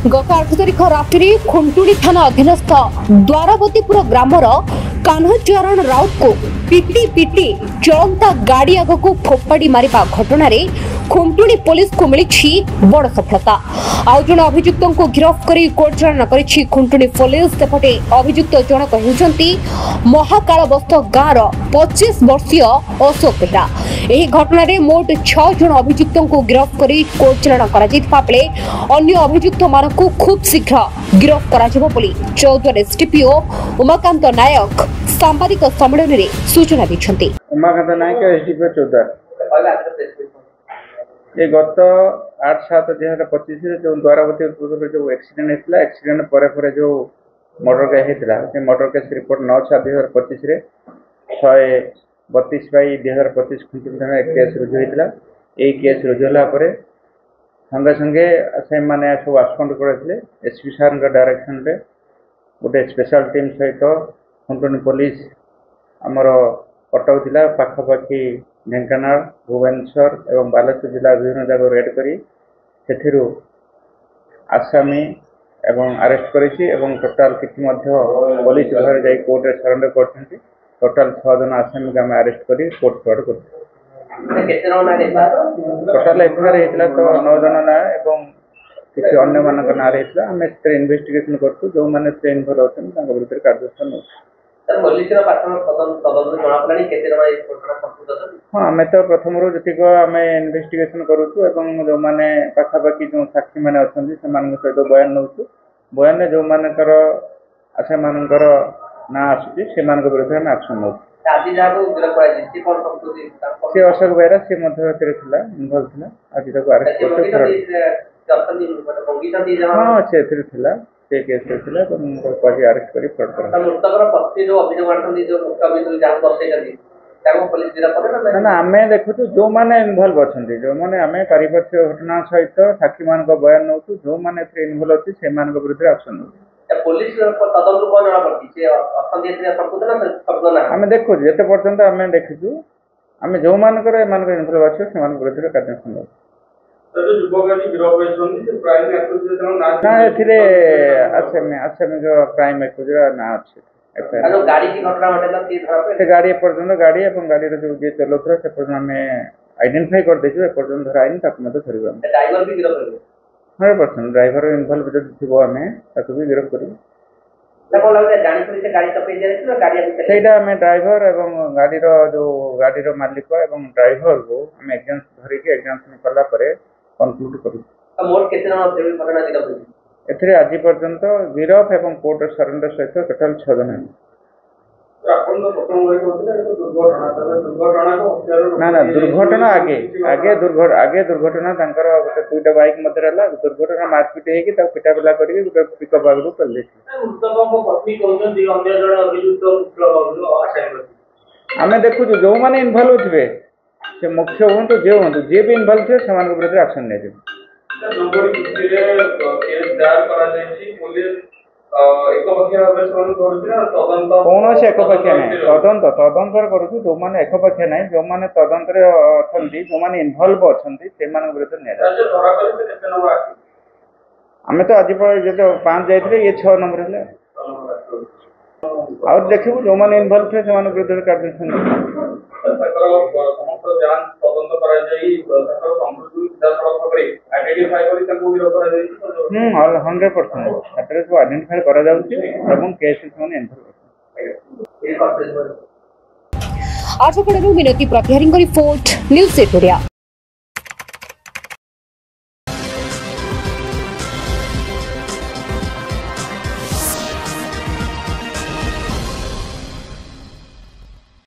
गत 8 तारिख राति खुंटुड़ी थाना अधीनस्थ द्वारावतीपुर ग्रामर कान्हचरण राउत को पिटी पिटी चलता गाड़ी आगक फोपाड़ी मारिबा घटना खुंटुड़ी पुलिस को मिली बड़ सफलता। आउ जन अभियुक्त को गिरफ्त कर कोर्ट चालाण करिछि खुंटुड़ी पुलिस। सेपटे अभियुक्त जनक हेउचंती महाकाल बस्त गाँवर 25 वर्षीय अशोक बेहरा। एही घटना रे मोट 6 जन अभियुक्त को गिरफ्त कर कोर्ट चालाण करा जायतिबा बेले अन्य अभियुक्त मानकु खूब शीघ्र गिरफ्त करा जिवो बोली चौद्वार एसडीपीओ उमाकांत नायक सांबादिक सम्मेलन में सूचना दी। उमाकांत नायक एसडीपीओ चौद्वार ये गत 8/7/2025 जो द्वारावतीपुर जो एक्सीडेंट होता एक्सीडेंट पर जो मर्डर केस होता से मर्डर केस रिपोर्ट 9/7/2025 132/2025 खुंटुड़ी थाना केस रुजु होता। यही केस रुजु होगा संगे संगे से मैंने सब आसपंड करते एसपी सार डायरेक्शन रे गोटे स्पेशल टीम सहित खुंटुड़ी पुलिस आमर कटौला पाखापाखि ढेंकानाल भुवनेश्वर एवं बालेश्वर जिला विभिन्न जगह रेड करी से आसामी एवं अरेस्ट करी टोटाल किसी पुलिस घर जा कोर्ट सरेंडर कर टोटाल 6 जन आसामी को आम अरेस्ट कर कोर्ट फरवर्ड कर टोटाल एफआईआर होता तो 9 जन ना किसी अन्य मान ना आम इन्वेस्टिगेशन करूँ जो मैंने इनवल्व होते विरुद्ध कार्यानुष्ठान नौ। हाँ आम तो प्रथम जीक आम इन्वेस्टिगेशन करुचु जो मैंने पाखापाखि जो साक्षी मैंने अच्छा सहित बयान नौ बयान जो मानकर से ना आसूँ से विरुद्ध आम एक्शन नौ। सी अशोक बेहरा सी इनवल्व था आज अरेस्ट हाँ से केस अरेस्ट कर आम देखु जो मैंने इनवल्व अच्छा जो मैंने आम पारिपार्श्विक घटना सहित साक्षी मान बयान नौ जो मैंने इनवल्व अच्छे से विरुद्ध एक्शन नौ। आम देखु जिते पर्यंत आम देखीचु आम जो मानकर इनवल्व अच्छे से विरुद्ध कार्यानुष्ठान नौ। क्राइम एक्यूज ना अच्छे गाड़ी एपर्यंत गाड़ी और गाड़ी जो जी चलाऊला से पर्यटन आइडेंटिफाई कर देचु एपर्यंत धरा आईन धरवा 100% ड्राइवर इनवल्व जो थी आम भी गिरफ्त कर ड्राइवर एवं गाड़ी जो गाड़ी मालिक एवं ड्राइवर को आम एग्जाम धरिकी एग्जामिनेशन कलापर कनक्लूड करूँ। आज पर्यंत गिरफ एवं कोर्ट सरेंडर सहित टोटाल 6 जन ना ना दुर्घटना आगे दुर्घटना गोटे 2टा बाइक मध्य दुर्घटना मारपिट हो पिटा पिला कर पिकअप आगे चल आम देखु जो मैंने इनवल्व थे से मुख्य हूँ जे हूँ जी भी इनवल्व थे से विरुद्ध एक्शन नहीं कौन से एकपक्षिया ना तदंत करूँ जो मैंने एकपक्षिया ना जो मैंने तदंत अच्छा जो मैंने इनवल्व अच्छा से विरुद्ध नहीं आम तो आज जो 5 जाते ये 6 नंबर है और देखू जो मैंने इनवल्व थे से विरुद्ध कार्यानुष्ठान 100% आइडेंटिफाई करा केस आठगड़ू मिनती प्रतिहारी रिपोर्ट न्यूज़ 8 ओडिया।